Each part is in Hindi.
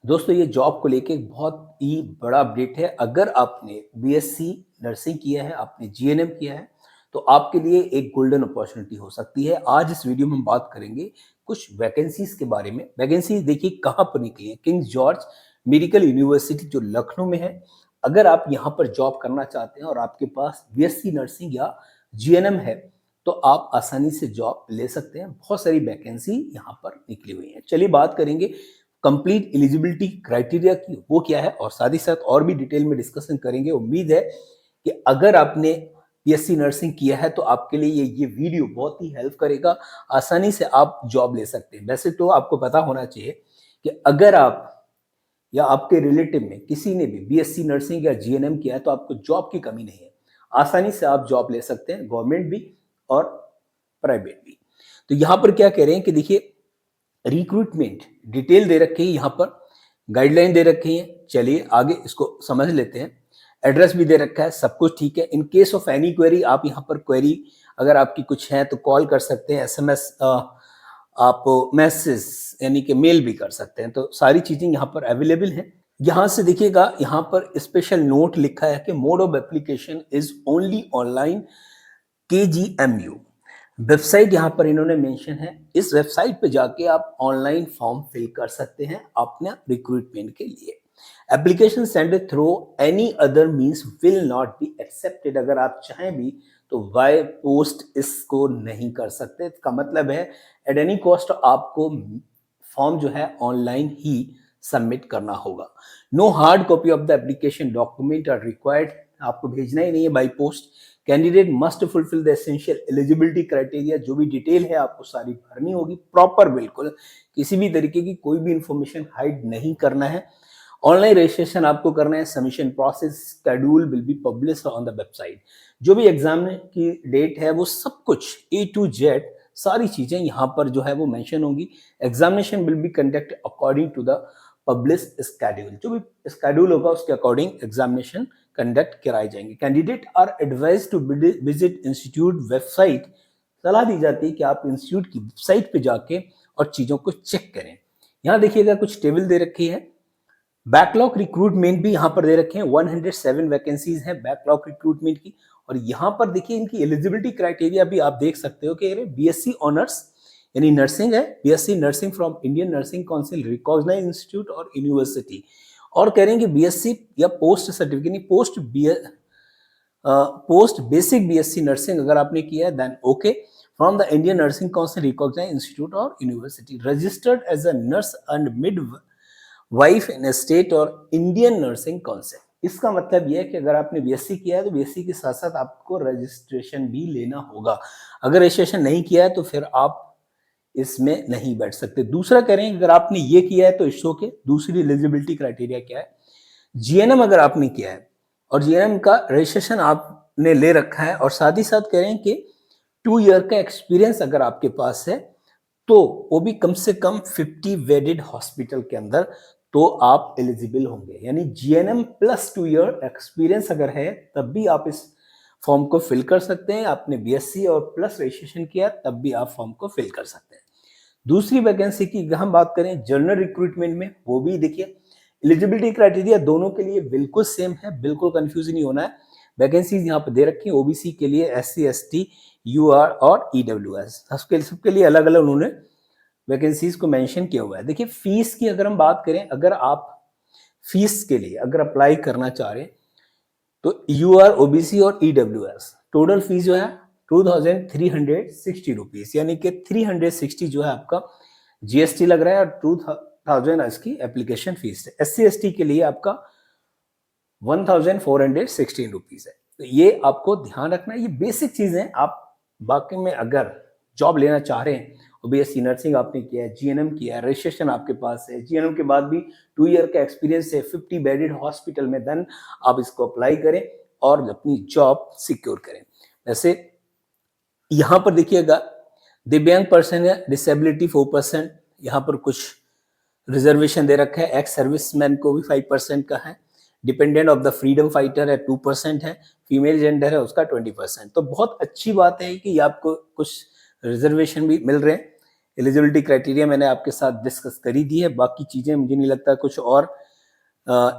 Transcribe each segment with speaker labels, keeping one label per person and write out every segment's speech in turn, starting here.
Speaker 1: दोस्तों ये जॉब को लेके एक बहुत ही बड़ा अपडेट है। अगर आपने बीएससी नर्सिंग किया है, आपने जीएनएम किया है, तो आपके लिए एक गोल्डन अपॉर्चुनिटी हो सकती है। आज इस वीडियो में हम बात करेंगे कुछ वैकेंसीज के बारे में। वैकेंसीज देखिए कहाँ पर निकली है। किंग जॉर्ज मेडिकल यूनिवर्सिटी जो लखनऊ में है। अगर आप यहाँ पर जॉब करना चाहते हैं और आपके पास बीएससी नर्सिंग या जीएनएम है, तो आप आसानी से जॉब ले सकते हैं। बहुत सारी वैकेंसी यहाँ पर निकली हुई है। चलिए बात करेंगे कंप्लीट एलिजिबिलिटी क्राइटेरिया की, वो क्या है, और साथ ही साथ और भी डिटेल में डिस्कशन करेंगे। उम्मीद है कि अगर आपने बीएससी नर्सिंग किया है तो आपके लिए ये वीडियो बहुत ही हेल्प करेगा। आसानी से आप जॉब ले सकते हैं। वैसे तो आपको पता होना चाहिए कि अगर आप या आपके रिलेटिव में किसी ने भी बीएससी नर्सिंग या जीएनएम किया है तो आपको जॉब की कमी नहीं है। आसानी से आप जॉब ले सकते हैं, गवर्नमेंट भी और प्राइवेट भी। तो यहाँ पर क्या कह रहे हैं कि देखिए रिक्रूटमेंट डिटेल दे रखी है, यहाँ पर गाइडलाइन दे रखी है। चलिए आगे इसको समझ लेते हैं। एड्रेस भी दे रखा है, सब कुछ ठीक है। In case of any query, आप यहाँ पर क्वेरी अगर आपकी कुछ है तो कॉल कर सकते हैं, एसएमएस आप मैसेज यानी कि मेल भी कर सकते हैं। तो सारी चीजें यहाँ पर अवेलेबल हैं। यहाँ से देखिएगा, यहाँ पर स्पेशल नोट लिखा है कि mode of application is only online KGMU। Website यहाँ पर इन्होंने मेंशन है। इस वेबसाइट पे जाके आप ऑनलाइन फॉर्म फिल कर सकते हैं अपना रिक्रूटमेंट के लिए। Application send through any other means will not be accepted. अगर आप चाहें भी तो बाय पोस्ट इसको नहीं कर सकते। इसका मतलब है एट एनी कॉस्ट आपको फॉर्म जो है ऑनलाइन ही सबमिट करना होगा। No hard copy of the application document are required. आपको भेजना ही नहीं है by post. Candidate must fulfil the essential eligibility criteria. जो भी डिटेल है आपको सारी भरनी होगी प्रॉपर, बिल्कुल किसी भी तरीके की कोई भी इंफॉर्मेशन हाइड नहीं करना है। ऑनलाइन रजिस्ट्रेशन आपको करना है। Submission process schedule will be publish on the website. जो भी एग्जाम की डेट है वो सब कुछ A to Z सारी चीजें यहाँ पर जो है वो मेंशन होंगी। Examination will be conduct according to the publish schedule. जो भी स्केड्यूल होगा उसके अकॉर्डिंग एग्जामिनेशन कंडक्ट कराई जाएंगे। Candidate are advise to visit institute website. सलाह दी जाती है कि आप इंस्टीट्यूट की वेबसाइट पे जाके और चीजों को चेक करें। यहाँ देखिएगा कुछ टेबल दे रखी है। बैकलॉग रिक्रूटमेंट भी यहाँ पर दे रखे हैं। 107 वैकेंसीज हैं बैकलॉग रिक्रूटमेंट की। और यहाँ पर देखिए इनकी एलिजिबिलिटी क्राइटेरिया भी आप देख सकते हो कि बीएससी ऑनर्स यानी नर्सिंग है, BSc nursing from Indian Nursing Council recognised institute और यूनिवर्सिटी। और कह रहे हैं कि बीएससी या पोस्ट सर्टिफिकेट नहीं, पोस्ट बेसिक बीएससी नर्सिंग अगर आपने किया है then okay, from the Indian Nursing Council recognised institute और university, registered as a nurse and midwife in state और इंडियन नर्सिंग काउंसिल। इसका मतलब यह है कि अगर आपने बीएससी किया है तो बीएससी के साथ साथ आपको रजिस्ट्रेशन भी लेना होगा। अगर रजिस्ट्रेशन नहीं किया है तो फिर आप इसमें नहीं बैठ सकते। दूसरा कह रहे हैं अगर आपने ये किया है तो इशो के दूसरी एलिजिबिलिटी क्राइटेरिया क्या है। जीएनएम अगर आपने किया है और जीएनएम का रजिस्ट्रेशन आपने ले रखा है और साथ ही साथ कह रहे हैं कि 2 ईयर का एक्सपीरियंस अगर आपके पास है तो वो भी कम से कम 50 बेडेड हॉस्पिटल के अंदर, तो आप एलिजिबल होंगे। यानी जीएनएम प्लस 2 ईयर एक्सपीरियंस अगर है तब भी आप इस फॉर्म को फिल कर सकते हैं। आपने बीएससी और प्लस रजिस्ट्रेशन किया तब भी आप फॉर्म को फिल कर सकते हैं। दूसरी वैकेंसी की अगर हम बात करें जनरल रिक्रूटमेंट में, वो भी देखिए एलिजिबिलिटी क्राइटेरिया दोनों के लिए बिल्कुल सेम है, बिल्कुल कंफ्यूज नहीं होना है। वैकेंसीज यहाँ पे दे रखी है। ओबीसी के लिए, एससी एसटी, यूआर और ईडब्ल्यूएस, सबके लिए अलग अलग उन्होंने वैकेंसीज को मेंशन किया हुआ है। देखिए फीस की अगर हम बात करें, अगर आप फीस के लिए अगर अप्लाई करना चाह रहे हैं तो यूआर, ओबीसी और ईडब्ल्यूएस टोटल फीस जो है 2360 रुपीज, यानी कि 360 जो है आपका जीएसटी लग रहा है और 2000 इसकी एप्लीकेशन फीस है। एससी एसटी के लिए आपका 1416 रुपीज है। तो ये आपको ध्यान रखना है। ये बेसिक चीजें आप बाकी में अगर जॉब लेना चाह रहे हैं और बीएससी नर्सिंग आपने किया है, जीएनएम किया है, रजिस्ट्रेशन आपके पास है, जीएनएम के बाद भी 2 ईयर का एक्सपीरियंस है 50 बेडेड हॉस्पिटल में, देन आप इसको अप्लाई करें और अपनी जॉब सिक्योर करें। वैसे यहाँ पर देखिएगा दिव्यांग पर्सन है, डिसेबिलिटी 4%, यहाँ पर कुछ रिजर्वेशन दे रखा है। एक्स सर्विसमैन को भी 5% का है। Dependent of the freedom fighter है 2% है। फीमेल जेंडर है उसका 20%। तो बहुत अच्छी बात है कि आपको कुछ रिजर्वेशन भी मिल रहे हैं। एलिजिबिलिटी क्राइटेरिया मैंने आपके साथ डिस्कस करी दी है, बाकी चीज़ें मुझे नहीं लगता कुछ और।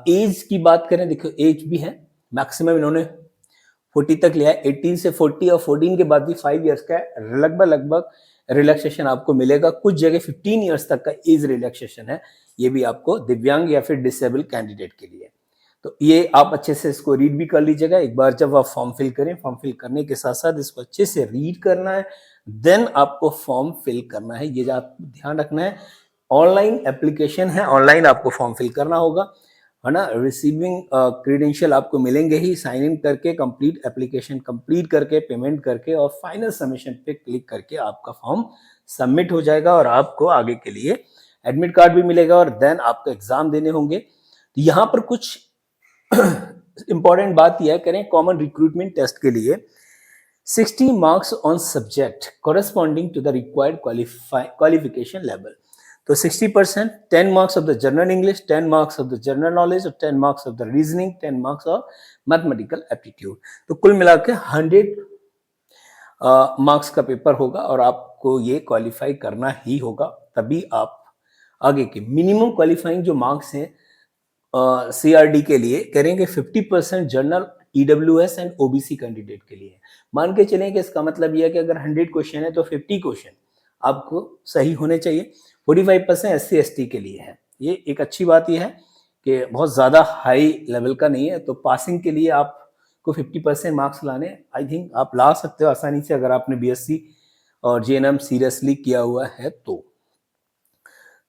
Speaker 1: एज की बात करें, देखो एज भी है, मैक्सिमम इन्होंने 40 तक लिया है, 18 से 40 और 14 के बाद भी 5 इयर्स का लगभग रिलैक्सेशन आपको मिलेगा। कुछ जगह 15 इयर्स तक का एज रिलैक्सेशन है, ये भी आपको दिव्यांग या फिर डिसेबल कैंडिडेट के लिए। तो ये आप अच्छे से इसको रीड भी कर लीजिएगा एक बार जब आप फॉर्म फिल करें। फॉर्म फिल करने के साथ साथ इसको अच्छे से रीड करना है, देन आपको फॉर्म फिल करना है, ये आपको ध्यान रखना है। ऑनलाइन एप्लीकेशन है, ऑनलाइन आपको फॉर्म फिल करना होगा, है ना। रिसीविंग क्रेडेंशियल आपको मिलेंगे ही, साइन इन करके कंप्लीट एप्लीकेशन कंप्लीट करके पेमेंट करके और फाइनल सबमिशन पे क्लिक करके आपका फॉर्म सबमिट हो जाएगा और आपको आगे के लिए एडमिट कार्ड भी मिलेगा और देन आपको एग्जाम देने होंगे। तो यहाँ पर कुछ इंपॉर्टेंट बात यह करें, कॉमन रिक्रूटमेंट टेस्ट के लिए 60 marks on subject corresponding to the required qualification level. तो 60%, 10 marks of the general English, 10 marks of the general knowledge और 10 marks of the reasoning, 10 marks of mathematical aptitude. तो कुल मिला के 100 मार्क्स का पेपर होगा और आपको ये क्वालिफाई करना ही होगा, तभी आप आगे के मिनिमम क्वालिफाइंग जो मार्क्स हैं CRD के लिए करेंगे 50% general, EWS and OBC candidate के लिए। मान के चलें कि इसका मतलब यह है कि अगर 100 क्वेश्चन है तो 50 क्वेश्चन आपको सही होने चाहिए। 45% SC ST के लिए है। ये एक अच्छी बात यह है कि बहुत ज़्यादा हाई लेवल का नहीं है, तो पासिंग के लिए आपको 50% मार्क्स लाने आई थिंक आप ला सकते हो आसानी से, अगर आपने BSc और JNM सीरियसली किया हुआ है तो।